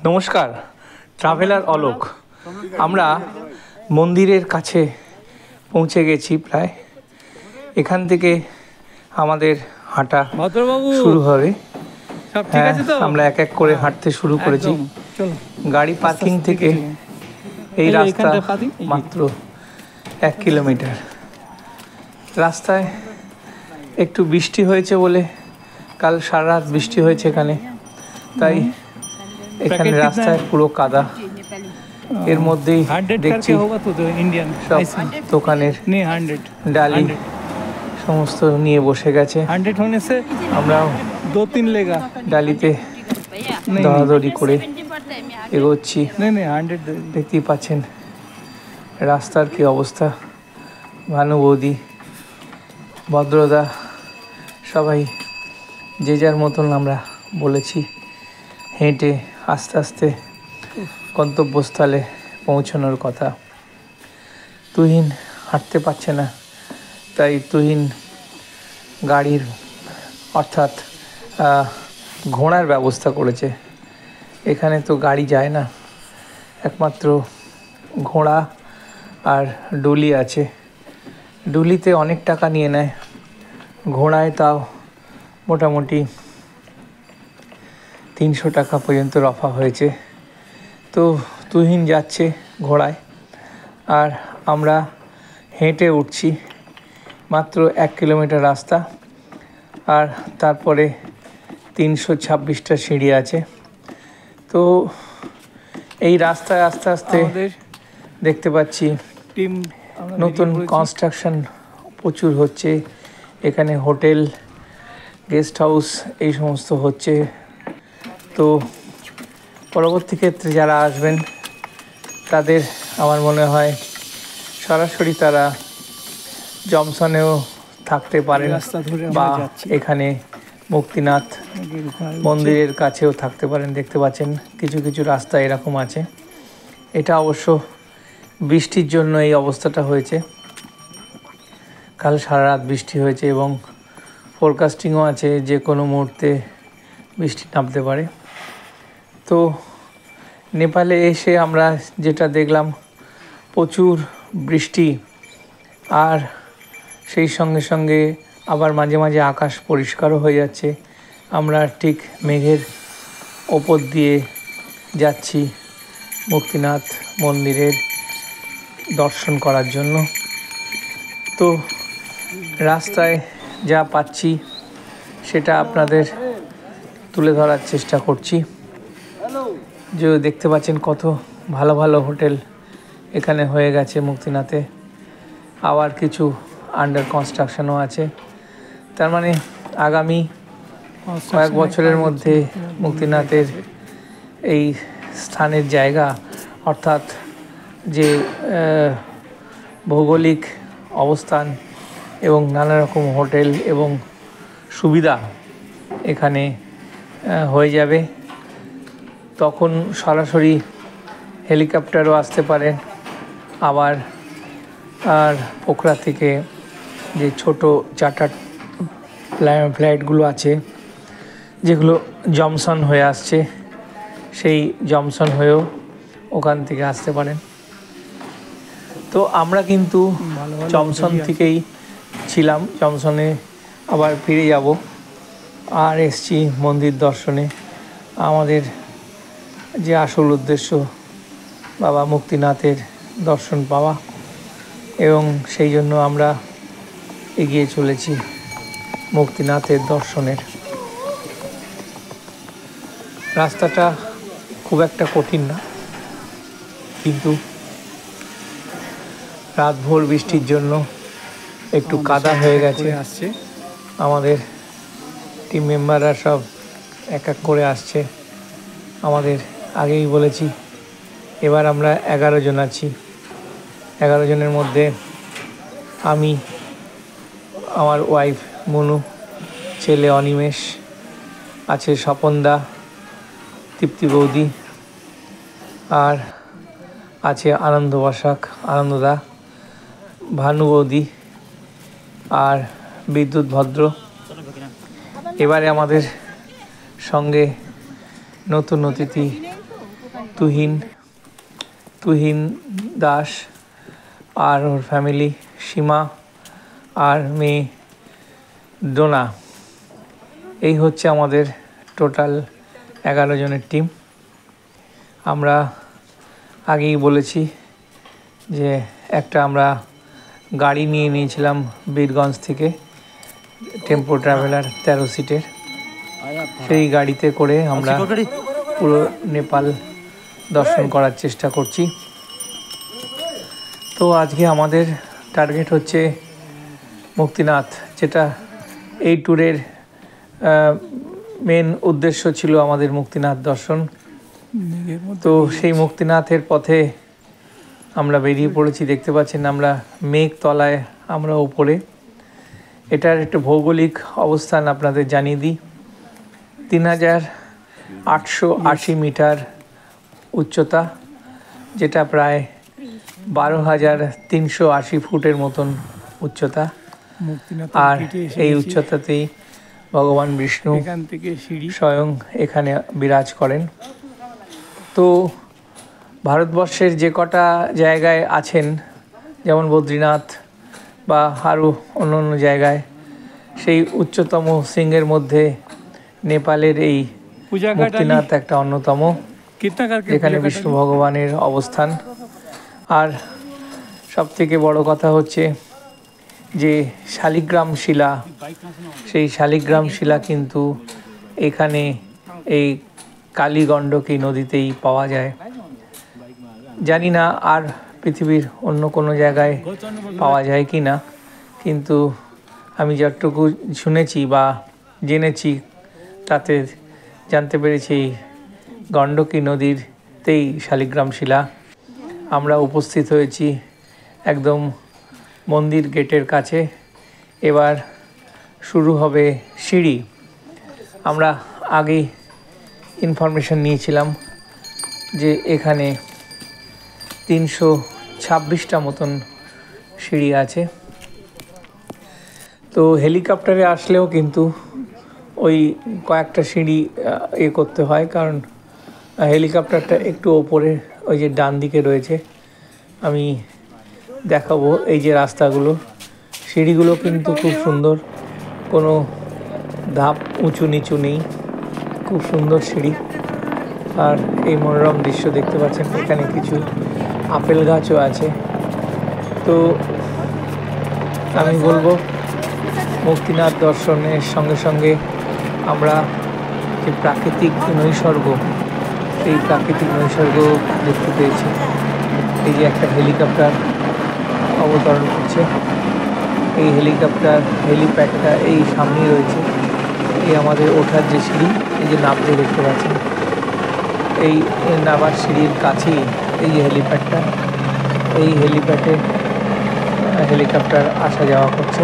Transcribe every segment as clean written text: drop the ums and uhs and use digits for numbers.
নমস্কার, ট্রাভেলার অলোক। আমরা মন্দিরের কাছে পৌঁছে গেছি প্রায়। এখান থেকে আমাদের হাঁটা শুরু হবে। আমরা এক এক করে হাঁটতে শুরু করেছি। গাড়ি পার্কিং থেকে এই রাস্তা মাত্র 1 কিলোমিটার। রাস্তায় একটু বৃষ্টি হয়েছে বলে, কাল সারা রাত বৃষ্টি হয়েছে এখানে, তাই এখানে রাস্তায় পুরো কাদা। এর মধ্যেই দেখছি সব দোকানের ডালি সমস্ত নিয়ে বসে গেছে। আমরাও ডালিতে দৌড়াদৌড়ি করে এগোচ্ছি। দেখতেই পাচ্ছেন রাস্তার কি অবস্থা। ভানু বৌদি, ভদ্রদা সবাই যে যার মতন আমরা বলেছি হেঁটে আস্তে আস্তে গন্তব্যস্থলে পৌঁছানোর কথা। তুহিন হাঁটতে পারছে না, তাই তুহিন গাড়ির অর্থাৎ ঘোড়ার ব্যবস্থা করেছে। এখানে তো গাড়ি যায় না, একমাত্র ঘোড়া আর ডুলি আছে। ডুলিতে অনেক টাকা নিয়ে নেয়, ঘোড়ায় তাও মোটামুটি 300 টাকা পর্যন্ত রফা হয়েছে। তো তুহিন যাচ্ছে ঘোড়ায় আর আমরা হেঁটে উঠছি। মাত্র 1 কিলোমিটার রাস্তা, আর তারপরে 326টা সিঁড়ি আছে। তো এই রাস্তায় আস্তে আস্তে দেখতে পাচ্ছি নতুন কনস্ট্রাকশন প্রচুর হচ্ছে। এখানে হোটেল, গেস্ট হাউস এই সমস্ত হচ্ছে। তো পরবর্তী ক্ষেত্রে যারা আসবেন তাদের আমার মনে হয় সরাসরি তারা জমসনেও থাকতে পারেন, বা এখানে মুক্তিনাথ মন্দিরের কাছেও থাকতে পারেন। দেখতে পাচ্ছেন কিছু কিছু রাস্তা এরকম আছে। এটা অবশ্য বৃষ্টির জন্য এই অবস্থাটা হয়েছে। কাল সারা রাত বৃষ্টি হয়েছে এবং ফোরকাস্টিংও আছে যে কোনো মুহূর্তে বৃষ্টি নামতে পারে। তো নেপালে এসে আমরা যেটা দেখলাম, প্রচুর বৃষ্টি, আর সেই সঙ্গে সঙ্গে আবার মাঝে মাঝে আকাশ পরিষ্কারও হয়ে যাচ্ছে। আমরা ঠিক মেঘের ওপর দিয়ে যাচ্ছি মুক্তিনাথ মন্দিরের দর্শন করার জন্য। তো রাস্তায় যা পাচ্ছি সেটা আপনাদের তুলে ধরার চেষ্টা করছি। যে দেখতে পাচ্ছেন কত ভালো ভালো হোটেল এখানে হয়ে গেছে মুক্তিনাথে, আবার কিছু আন্ডার কনস্ট্রাকশনও আছে। তার মানে আগামী কয়েক বছরের মধ্যে মুক্তিনাথের এই স্থানের জায়গা, অর্থাৎ যে ভৌগোলিক অবস্থান এবং নানা রকম হোটেল এবং সুবিধা এখানে হয়ে যাবে। তখন সরাসরি হেলিকপ্টারও আসতে পারে। আবার আর পোখরা থেকে যে ছোট চার্টার ফ্লাইটগুলো আছে যেগুলো জমসন হয়ে আসছে, সেই জমসন হয়েও ওখান থেকে আসতে পারেন। তো আমরা কিন্তু জমসন থেকেই ছিলাম, জমসনে আবার ফিরে যাব। আর এসছি মন্দির দর্শনে। আমাদের যে আসল উদ্দেশ্য বাবা মুক্তিনাথের দর্শন পাওয়া, এবং সেই জন্য আমরা এগিয়ে চলেছি মুক্তিনাথের দর্শনের। রাস্তাটা খুব একটা কঠিন না, কিন্তু রাতভর বৃষ্টির জন্য একটু কাদা হয়ে গেছে। আমাদের টিম মেম্বাররা সব এক এক করে আসছে। আমাদের আগেই বলেছি এবার আমরা 11 জন আছি। 11 জনের মধ্যে আমি, আমার ওয়াইফ মনু, ছেলে অনিমেষ, আছে স্বপনদা, তৃপ্তি বৌদি, আর আছে আনন্দ বসাক, আনন্দদা, ভানু বৌদি আর বিদ্যুৎ ভদ্র। এবারে আমাদের সঙ্গে নতুন অতিথি তুহিন দাস আর ওর ফ্যামিলি, সীমা আর মেয়ে ডোনা। এই হচ্ছে আমাদের টোটাল 11 জনের টিম। আমরা আগেই বলেছি যে একটা আমরা গাড়ি নিয়ে নিয়েছিলাম বীরগঞ্জ থেকে, টেম্পো ট্রাভেলার 13 সিটের। সেই গাড়িতে করে আমরা পুরো নেপাল দর্শন করার চেষ্টা করছি। তো আজকে আমাদের টার্গেট হচ্ছে মুক্তিনাথ, যেটা এই ট্যুরের মেন উদ্দেশ্য ছিল আমাদের মুক্তিনাথ দর্শন। তো সেই মুক্তিনাথের পথে আমরা বেরিয়ে পড়েছি। দেখতে পাচ্ছেন আমরা মেঘতলায়, আমরা উপরে। এটার একটা ভৌগোলিক অবস্থান আপনাদের জানিয়ে দিই। 3880 মিটার উচ্চতা, যেটা প্রায় 12,380 ফুটের মতন উচ্চতা। আর এই উচ্চতাতেই ভগবান বিষ্ণু স্বয়ং এখানে বিরাজ করেন। তো ভারতবর্ষের যে কটা জায়গায় আছেন, যেমন বদ্রীনাথ বা আরও অন্য অন্য জায়গায়, সেই উচ্চতম শৃঙ্গের মধ্যে নেপালের এই মুক্তিনাথ একটা অন্যতম, যেখানে বিষ্ণু ভগবানের অবস্থান। আর সবথেকে বড় কথা হচ্ছে যে শালিগ্রাম শিলা, সেই শালিগ্রাম শিলা কিন্তু এখানে এই কালীগণ্ডকী নদীতেই পাওয়া যায়। জানি না আর পৃথিবীর অন্য কোনো জায়গায় পাওয়া যায় কি না, কিন্তু আমি যতটুকু শুনেছি বা জেনেছি তাতে জানতে পেরেছি গণ্ডকী নদীরতেই শালিগ্রাম শিলা। আমরা উপস্থিত হয়েছি একদম মন্দির গেটের কাছে। এবার শুরু হবে সিঁড়ি। আমরা আগেই ইনফরমেশন নিয়েছিলাম যে এখানে 326টা মতন সিঁড়ি আছে। তো হেলিকপ্টারে আসলেও কিন্তু ওই কয়েকটা সিঁড়ি করতে হয়, কারণ হেলিকপ্টারটা একটু ওপরে ওই যে ডান দিকে রয়েছে। আমি দেখাবো এই যে রাস্তাগুলো, সিঁড়িগুলো কিন্তু খুব সুন্দর, কোনো ধাপ উঁচু নিচু নেই, খুব সুন্দর সিঁড়ি। আর এই মনোরম দৃশ্য দেখতে পাচ্ছেন, এখানে কিছু আপেল গাছও আছে। তো আমি বলবো মুক্তিনাথ দর্শনের সঙ্গে সঙ্গে আমরা যে প্রাকৃতিক নৈসর্গ, সেই প্রাকৃতিক নৈসর্গ দেখতে পেয়েছি। এই যে একটা হেলিকপ্টার অবতরণ করছে, এই হেলিপ্যাডটা এই সামনেই রয়েছে। এই আমাদের ওঠার যে সিঁড়ি, এই যে নামতে দেখতে পাচ্ছেন, এই নামার সিঁড়ির কাছেই এই যে হেলিপ্যাডটা, এই হেলিপ্যাডে হেলিকপ্টার আসা যাওয়া করছে।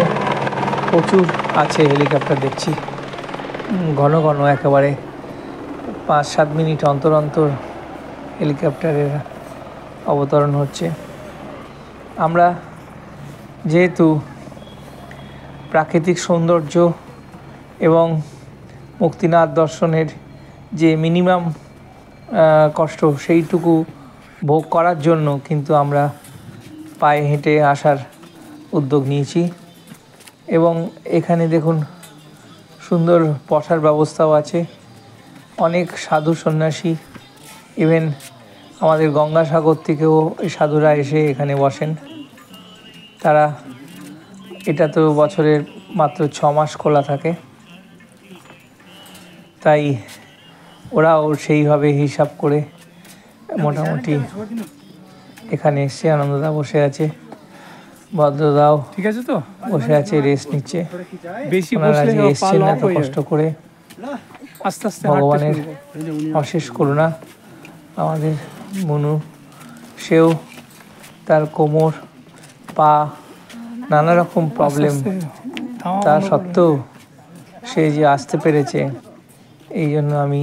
প্রচুর আছে হেলিকপ্টার, দেখছি ঘন ঘন, একেবারে 5-7 মিনিট অন্তর অন্তর হেলিকপ্টারের অবতরণ হচ্ছে। আমরা যেহেতু প্রাকৃতিক সৌন্দর্য এবং মুক্তিনাথ দর্শনের যে মিনিমাম কষ্ট, সেইটুকু ভোগ করার জন্য কিন্তু আমরা পায়ে হেঁটে আসার উদ্যোগ নিয়েছি। এবং এখানে দেখুন সুন্দর বসার ব্যবস্থাও আছে। অনেক সাধু সন্ন্যাসী, ইভেন আমাদের গঙ্গাসাগর থেকেও এই সাধুরা এসে এখানে বসেন। তারা, এটা তো বছরের মাত্র 6 মাস খোলা থাকে, তাই ওরাও সেইভাবে হিসাব করে মোটামুটি এখানে এসছে। আনন্দদা বসে আছে, ভদ্রদাও ঠিক আছে তো বসে আছে, রেস্ট নিচ্ছে। ওনারা যে এসছেন এত কষ্ট করে, আস্তে আস্তে ভগবানের অশেষ করুণা। আমাদের মনু, সেও তার কোমর, পা, নানা রকম প্রবলেম, তা সত্ত্বেও সে যে আসতে পেরেছে, এই জন্য আমি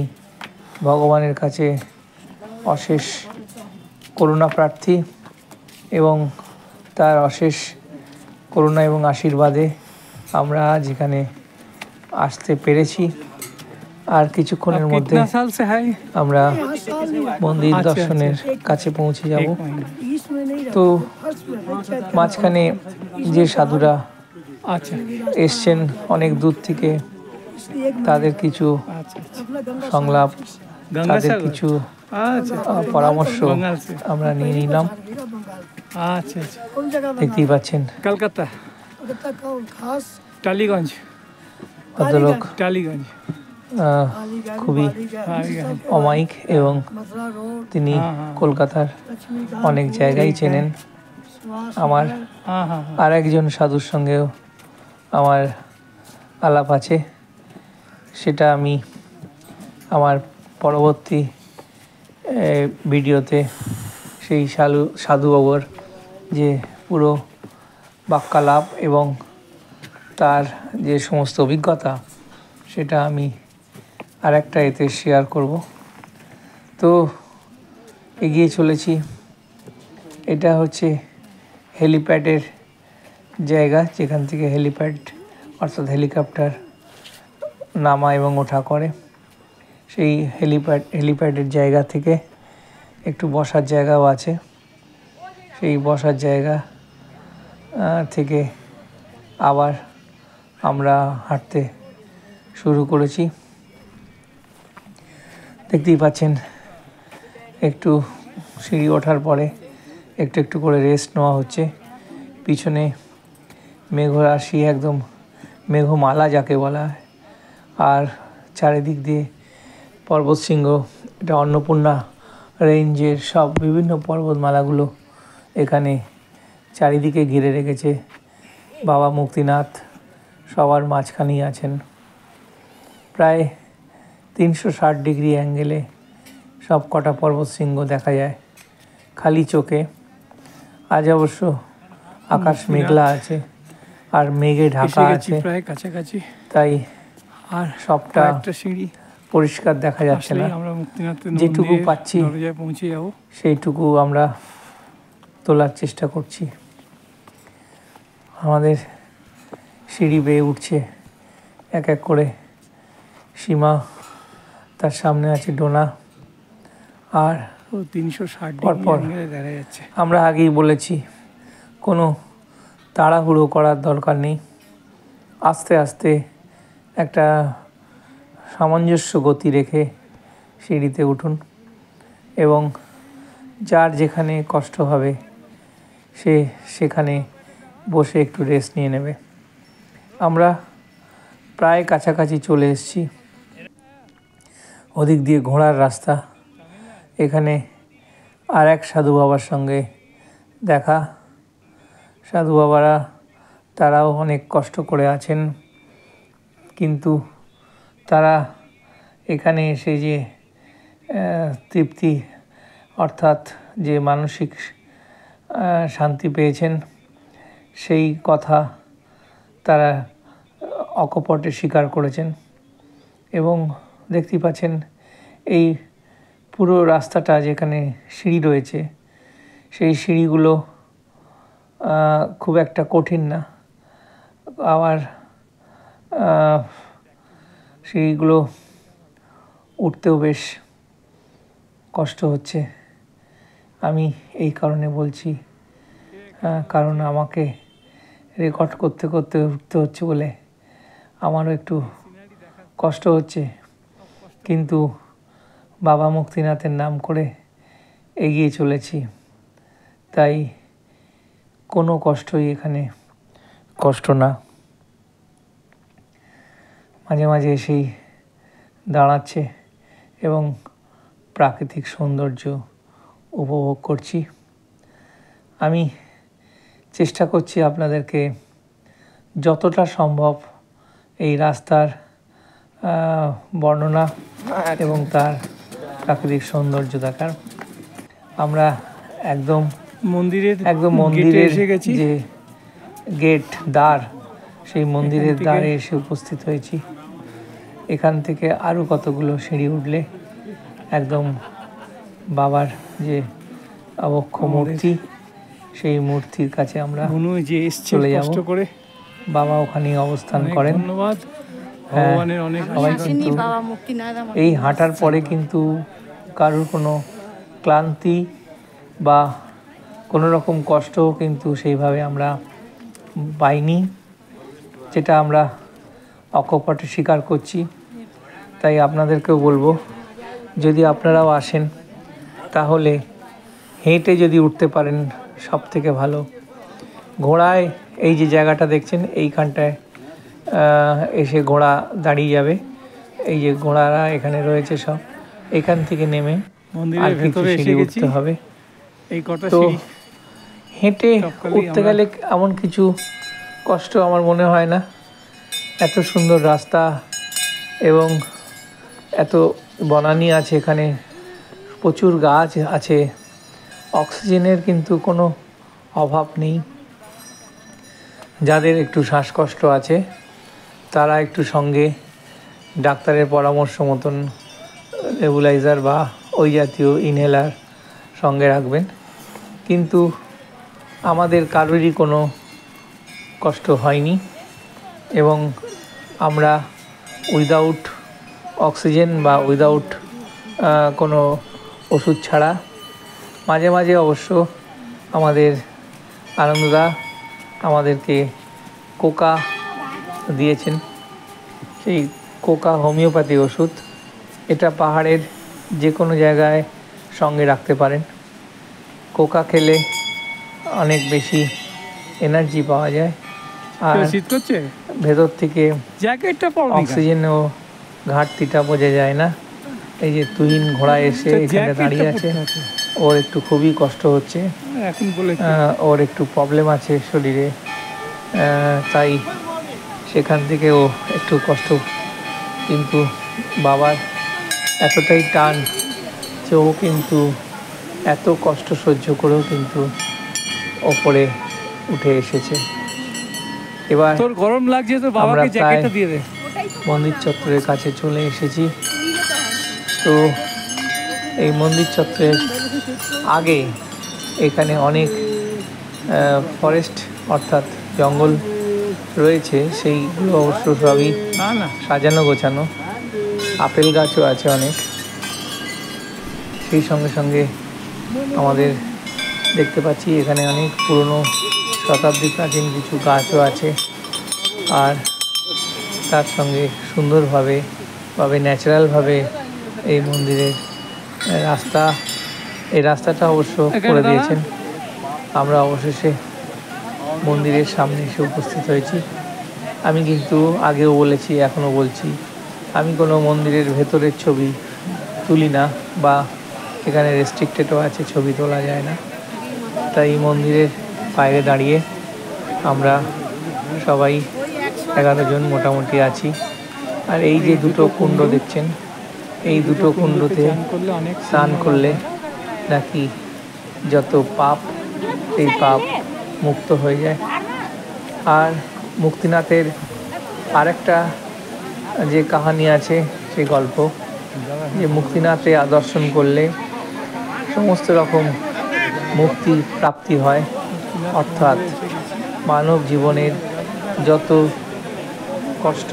ভগবানের কাছে অশেষ করুণা প্রার্থী। এবং তার অশেষ করুণা এবং আশীর্বাদে আমরা আজ এখানে আসতে পেরেছি। আর কিছুক্ষণের মধ্যে আমরা মন্দির দর্শনের কাছে পৌঁছে যাব। তো মাঝখানে যে সাধুরা এসছেন অনেক দূর থেকে, তাদের কিছু সংলাপ, তাদের কিছু পরামর্শ আমরা নিয়ে নিলাম। দেখতেই পাচ্ছেন কলকাতা টালিগঞ্জ ভদ্রলোক খুবই অমায়িক এবং তিনি কলকাতার অনেক জায়গায় চেনেন। আমার আর একজন সাধুর সঙ্গেও আমার আলাপ আছে, সেটা আমি আমার পরবর্তী ভিডিওতে সেই সাধুবাবুর যে পুরো বাক্যালাপ এবং তার যে সমস্ত অভিজ্ঞতা, সেটা আমি আর একটা এতে শেয়ার করব। তো এগিয়ে চলেছি। এটা হচ্ছে হেলিপ্যাডের জায়গা, যেখান থেকে হেলিপ্যাড অর্থাৎ হেলিকপ্টার নামা এবং ওঠা করে। সেই হেলিপ্যাডের জায়গা থেকে একটু বসার জায়গাও আছে। সেই বসার জায়গা থেকে আবার আমরা হাঁটতে শুরু করেছি। দেখতেই পাচ্ছেন একটু সিঁড়ি ওঠার পরে একটু একটু করে রেস্ট নেওয়া হচ্ছে। পিছনে মেঘরাশি, একদম মেঘমালা যাকে বলা হয়, আর চারিদিক দিয়ে পর্বতশৃঙ্গ। এটা অন্নপূর্ণা রেঞ্জের সব বিভিন্ন পর্বতমালাগুলো এখানে চারিদিকে ঘিরে রেখেছে। বাবা মুক্তিনাথ সবার মাঝখানেই আছেন। প্রায় 360 ডিগ্রি অ্যাঙ্গেলে সব কটা পর্বতশৃঙ্গ দেখা যায় খালি চোখে। আজ অবশ্য আকাশ মেঘলা আছে আর মেঘে ঢাকা আছে, প্রায় কাছাকাছি, তাই আর সবটা পরিষ্কার দেখা যাচ্ছে না। যেটুকু পাচ্ছি সেইটুকু আমরা তোলার চেষ্টা করছি। আমাদের সিঁড়ি বেয়ে উঠছে এক এক করে সীমা, তার সামনে আছে ডোনা, আর 360 পরপর দেখা যাচ্ছে। আমরা আগেই বলেছি কোনো তাড়াহুড়ো করার দরকার নেই। আস্তে আস্তে একটা সামঞ্জস্য গতি রেখে সিঁড়িতে উঠুন এবং যার যেখানে কষ্ট হবে সে সেখানে বসে একটু রেস্ট নিয়ে নেবে। আমরা প্রায় কাছাকাছি চলে এসেছি। ওদিক দিয়ে ঘোড়ার রাস্তা। এখানে আর এক সাধু বাবার সঙ্গে দেখা। সাধু বাবারা তারাও অনেক কষ্ট করে আছেন, কিন্তু তারা এখানে এসে যে তৃপ্তি অর্থাৎ যে মানসিক শান্তি পেয়েছেন, সেই কথা তারা অকপটে স্বীকার করেছেন। এবং দেখতেই পাচ্ছেন এই পুরো রাস্তাটা যেখানে সিঁড়ি রয়েছে, সেই সিঁড়িগুলো খুব একটা কঠিন না, আবার সিঁড়িগুলো উঠতেও বেশ কষ্ট হচ্ছে। আমি এই কারণে বলছি, কারণ আমাকে রেকর্ড করতে করতে উঠতে হচ্ছে বলে আমারও একটু কষ্ট হচ্ছে, কিন্তু বাবা মুক্তিনাথের নাম করে এগিয়ে চলেছি, তাই কোনো কষ্টই এখানে কষ্ট না। মাঝে মাঝে এসেই দাঁড়াচ্ছে এবং প্রাকৃতিক সৌন্দর্য উপভোগ করছি। আমি চেষ্টা করছি আপনাদেরকে যতটা সম্ভব এই রাস্তার বর্ণনা এবং তার প্রাকৃতিক সৌন্দর্য দেখার। আমরা একদম মন্দিরের যে গেট, দ্বার, সেই মন্দিরের দ্বারে এসে উপস্থিত হয়েছি। এখান থেকে আরও কতগুলো সিঁড়ি উঠলে একদম বাবার যে অবক্ষ মূর্তি, সেই মূর্তির কাছে আমরা চলে যাব। বাবা ওখানেই অবস্থান করেন। ধন্যবাদ। ভগবানের অনেক সবাই আশীর্বাদ। কিন্তু বাবা মুক্তিনাথ আমার এই হাঁটার পরে কিন্তু কারোর কোনো ক্লান্তি বা কোনো রকম কষ্টও কিন্তু সেইভাবে আমরা পাইনি, যেটা আমরা অকপটে স্বীকার করছি। তাই আপনাদেরকেও বলবো, যদি আপনারাও আসেন তাহলে হেঁটে যদি উঠতে পারেন সব থেকে ভালো। ঘোড়ায় এই যে জায়গাটা দেখছেন, এইখানটায় এসে ঘোড়া দাঁড়িয়ে যাবে। এই যে ঘোড়ারা এখানে রয়েছে সব, এখান থেকে নেমে আর মন্দিরের কিছু ভেতরে এসে সিঁড়ি গেছি। উঠতে হবে। এই কটা তো সিঁড়ি হেঁটে টপকালেই উঠতে আমরা- গেলে এমন কিছু কষ্ট আমার মনে হয় না। এত সুন্দর রাস্তা এবং এত বনানী আছে, এখানে প্রচুর গাছ আছে, অক্সিজেনের কিন্তু কোনো অভাব নেই। যাদের একটু শ্বাসকষ্ট আছে তারা একটু সঙ্গে ডাক্তারের পরামর্শ মতন নেবুলাইজার বা ওই জাতীয় ইনহেলার সঙ্গে রাখবেন। কিন্তু আমাদের কারোরই কোনো কষ্ট হয়নি এবং আমরা উইদাউট অক্সিজেন বা উইদাউট কোনো ওষুধ ছাড়া, মাঝে মাঝে অবশ্য আমাদের আনন্দদা আমাদেরকে কোকা দিয়েছেন, সেই কোকা হোমিওপ্যাথি ওষুধ। এটা পাহাড়ের যে কোনো জায়গায় সঙ্গে রাখতে পারেন। কোকা খেলে অনেক বেশি এনার্জি পাওয়া যায় আর শীত করছে, ভেতর থেকে জ্যাকেটটা পরো। অক্সিজেনও ঘাটতিটা বোঝা যায় না। এই যে তুহিন ঘোড়া এসে এখানে দাঁড়িয়ে আছে, ওর একটু খুবই কষ্ট হচ্ছে, এখন বলে ওর একটু প্রবলেম আছে শরীরে, তাই সেখান থেকে ও একটু কষ্ট। কিন্তু বাবার এতটাই টান যে ও কিন্তু এত কষ্ট সহ্য করেও কিন্তু ওপরে উঠে এসেছে। এবার তোর গরম লাগছে, তোর আমরা বাবাকে প্রায় জ্যাকেটটা দিয়ে দে। মন্দির চত্বরের কাছে চলে এসেছি। তো এই মন্দির চত্বরের আগে এখানে অনেক ফরেস্ট অর্থাৎ জঙ্গল রয়েছে, সেইগুলো অবশ্য সবই না না, সাজানো গোছানো। আপেল গাছও আছে অনেক। সেই সঙ্গে সঙ্গে আমাদের দেখতে পাচ্ছি এখানে অনেক পুরনো শতাব্দী প্রাচীন কিছু গাছও আছে। আর তার সঙ্গে সুন্দরভাবে ন্যাচারালভাবে এই মন্দিরের রাস্তা, এই রাস্তাটা অবশ্য করে দিয়েছেন। আমরা অবশেষে মন্দিরের সামনে এসে উপস্থিত হয়েছি। আমি কিন্তু আগেও বলেছি, এখনও বলছি, আমি কোনো মন্দিরের ভেতরের ছবি তুলি না, বা এখানে রেস্ট্রিক্টেডও আছে, ছবি তোলা যায় না। তাই মন্দিরের বাইরে দাঁড়িয়ে আমরা সবাই 11 জন মোটামুটি আছি। আর এই যে দুটো কুণ্ড দেখছেন, এই দুটো কুণ্ডতে করলে অনেক স্নান করলে নাকি যত পাপ, সেই পাপ মুক্ত হয়ে যায়। আর মুক্তিনাথের আরেকটা যে কাহিনী আছে, সেই গল্প, যে মুক্তিনাথে দর্শন করলে সমস্ত রকম মুক্তি প্রাপ্তি হয়, অর্থাৎ মানব জীবনের যত কষ্ট,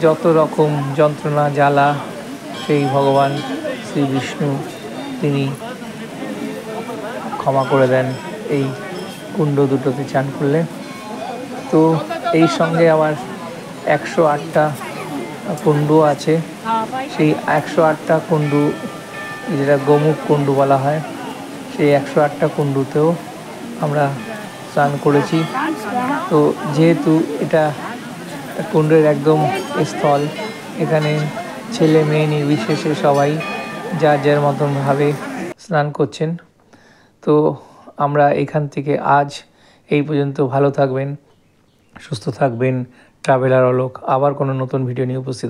যত রকম যন্ত্রণা জ্বালা, সেই ভগবান শ্রী বিষ্ণু তিনি ক্ষমা করে দেন এই কুণ্ড দুটোতে চান করলে। তো এই সঙ্গে আবার 108টা কুণ্ডু আছে। সেই 108টা কুণ্ডু, যেটা গোমুখ কুণ্ডু বলা হয়, সেই 108টা কুণ্ডুতেও আমরা স্নান করেছি। তো যেহেতু এটা কুণ্ডের একদম স্থল, এখানে ছেলে মেয়ে নির্বিশেষে সবাই যার যার মতনভাবে স্নান করছেন। তো আমরা এখান থেকে আজ এই পর্যন্ত। ভালো থাকবেন, সুস্থ থাকবেন। ট্রাভেলার অলোক আবার কোনো নতুন ভিডিও নিয়ে উপস্থিত হবে।